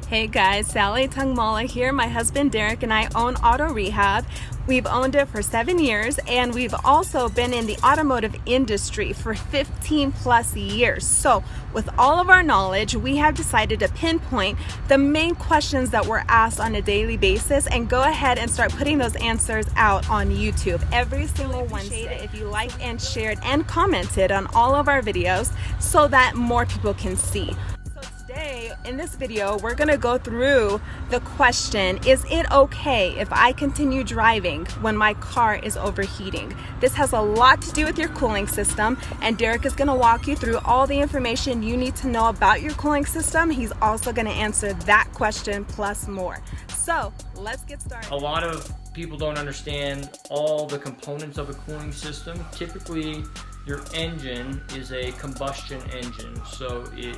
Hey guys, Sally Tungmala here. My husband Derek and I own Auto Rehab. We've owned it for 7 years, and we've also been in the automotive industry for 15 plus years. So with all of our knowledge, we have decided to pinpoint the main questions that we're asked on a daily basis and go ahead and start putting those answers out on YouTube every single Wednesday. If you liked and shared and commented on all of our videos so that more people can see. Today, in this video, we're going to go through the question, is it okay if I continue driving when my car is overheating? This has a lot to do with your cooling system, and Derek is going to walk you through all the information you need to know about your cooling system. He's also going to answer that question plus more. So let's get started. A lot of people don't understand all the components of a cooling system. Typically, your engine is a combustion engine, so it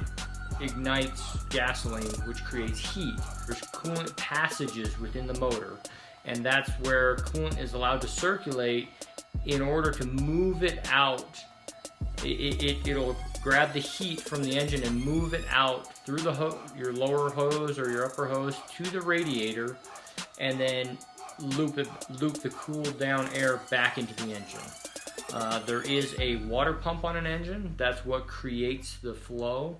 ignites gasoline, which creates heat. There's coolant passages within the motor, and that's where coolant is allowed to circulate in order to move it out. It'll grab the heat from the engine and move it out through the your lower hose or your upper hose to the radiator, and then loop the cooled down air back into the engine. There is a water pump on an engine. That's what creates the flow.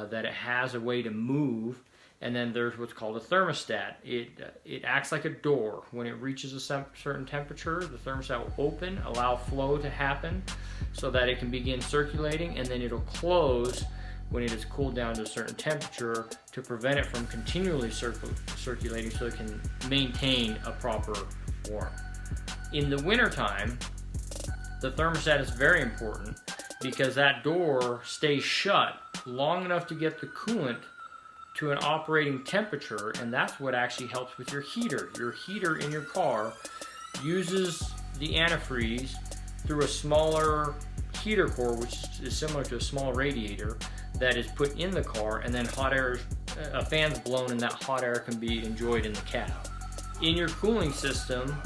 That it has a way to move, and then there's what's called a thermostat. It acts like a door. When it reaches a certain temperature, the thermostat will open, allow flow to happen so that it can begin circulating, and then it'll close when it is cooled down to a certain temperature to prevent it from continually circulating so it can maintain a proper warmth. In the wintertime, the thermostat is very important because that door stays shut long enough to get the coolant to an operating temperature, and that's what actually helps with your heater. Your heater in your car uses the antifreeze through a smaller heater core, which is similar to a small radiator that is put in the car, and then hot air, a fan's blown, and that hot air can be enjoyed in the cab. In your cooling system,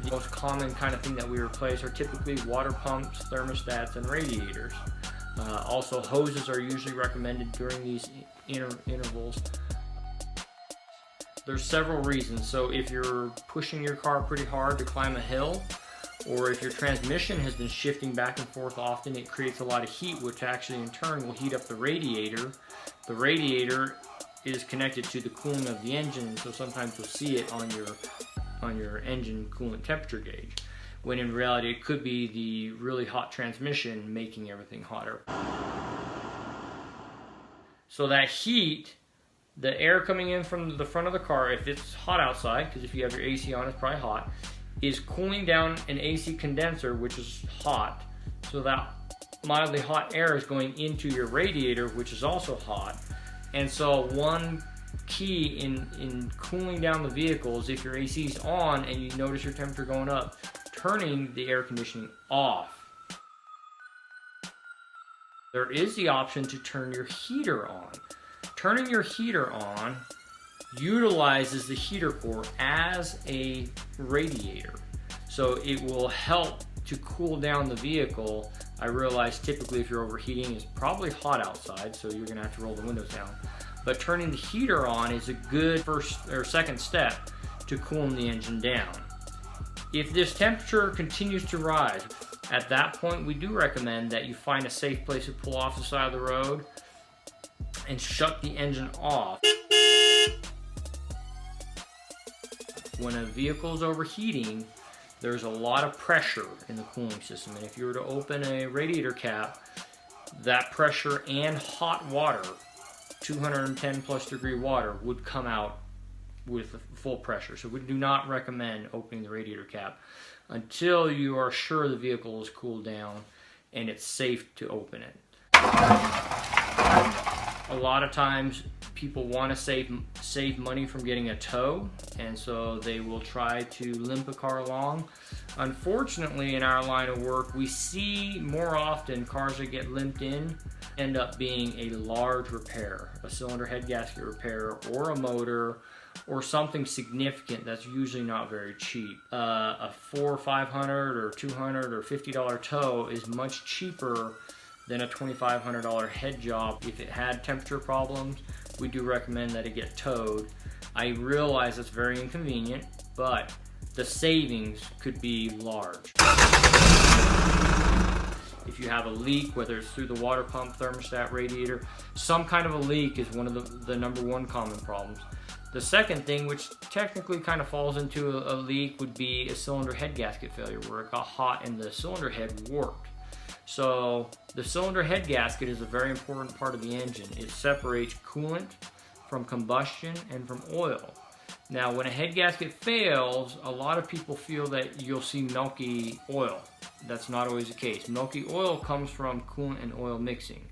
the most common kind of thing that we replace are typically water pumps, thermostats, and radiators. Also, hoses are usually recommended during these intervals. There's several reasons. So if you're pushing your car pretty hard to climb a hill, or if your transmission has been shifting back and forth often, it creates a lot of heat, which actually in turn will heat up the radiator. The radiator is connected to the cooling of the engine, so sometimes you'll see it on your engine coolant temperature gauge, when in reality it could be the really hot transmission making everything hotter. So that heat, the air coming in from the front of the car, if it's hot outside, because if you have your AC on it's probably hot, is cooling down an AC condenser, which is hot, so that mildly hot air is going into your radiator, which is also hot. And so one key in cooling down the vehicle is if your AC is on and you notice your temperature going up, turning the air conditioning off. There is the option to turn your heater on. Turning your heater on utilizes the heater core as a radiator, so it will help to cool down the vehicle. I realize typically if you're overheating, it's probably hot outside, so you're going to have to roll the windows down. But turning the heater on is a good first or second step to cooling the engine down. If this temperature continues to rise, at that point we do recommend that you find a safe place to pull off the side of the road and shut the engine off. When a vehicle is overheating, there's a lot of pressure in the cooling system, and if you were to open a radiator cap, that pressure and hot water, 210 plus degree water, would come out with full pressure. So we do not recommend opening the radiator cap until you are sure the vehicle is cooled down and it's safe to open it. A lot of times people want to save money from getting a tow, and so they will try to limp a car along. Unfortunately, in our line of work, we see more often cars that get limped in end up being a large repair, a cylinder head gasket repair, or a motor, or something significant that's usually not very cheap. A $400 or $500 or $200 or $50 tow is much cheaper than a $2,500 head job. If it had temperature problems, we do recommend that it get towed. I realize it's very inconvenient, but the savings could be large. If you have a leak, whether it's through the water pump, thermostat, radiator, some kind of a leak is one of the #1 common problems. The second thing, which technically kind of falls into a leak, would be a cylinder head gasket failure, where it got hot and the cylinder head warped. So the cylinder head gasket is a very important part of the engine. It separates coolant from combustion and from oil. Now, when a head gasket fails, a lot of people feel that you'll see milky oil. That's not always the case. Milky oil comes from coolant and oil mixing.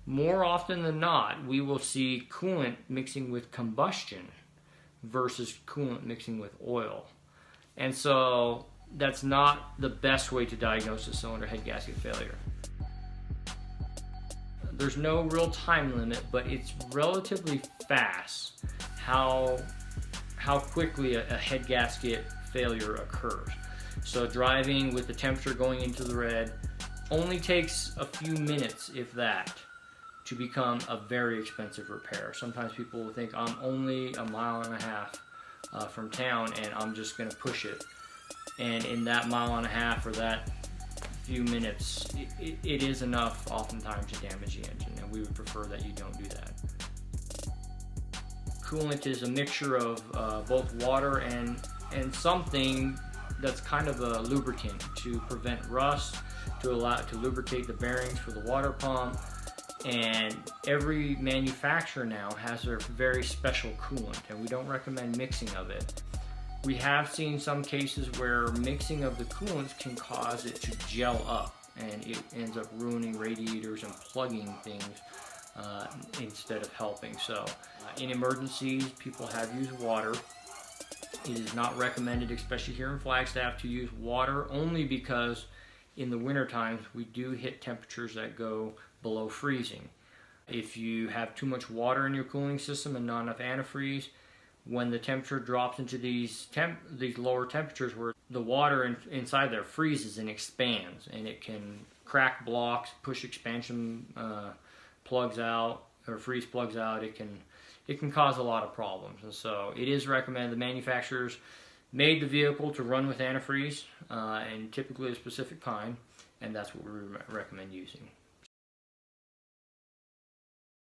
More often than not, we will see coolant mixing with combustion versus coolant mixing with oil. And so that's not the best way to diagnose a cylinder head gasket failure. There's no real time limit, but it's relatively fast how quickly a head gasket failure occurs. So driving with the temperature going into the red only takes a few minutes, if that, to become a very expensive repair. Sometimes people will think, I'm only a mile and a half from town and I'm just going to push it. And in that mile and a half or that few minutes, it is enough oftentimes to damage the engine, and we would prefer that you don't do that. Coolant is a mixture of both water and something that's kind of a lubricant to prevent rust, to lubricate the bearings for the water pump. And every manufacturer now has their very special coolant, and we don't recommend mixing of it. We have seen some cases where mixing of the coolants can cause it to gel up, and it ends up ruining radiators and plugging things instead of helping. So in emergencies, people have used water. It is not recommended, especially here in Flagstaff, to use water, only because in the winter times we do hit temperatures that go below freezing. If you have too much water in your cooling system and not enough antifreeze, when the temperature drops into these lower temperatures, where the water inside there freezes and expands, and it can crack blocks, push expansion plugs out, or freeze plugs out. It can cause a lot of problems. And so it is recommended. The manufacturers made the vehicle to run with antifreeze, and typically a specific kind, and that's what we recommend using.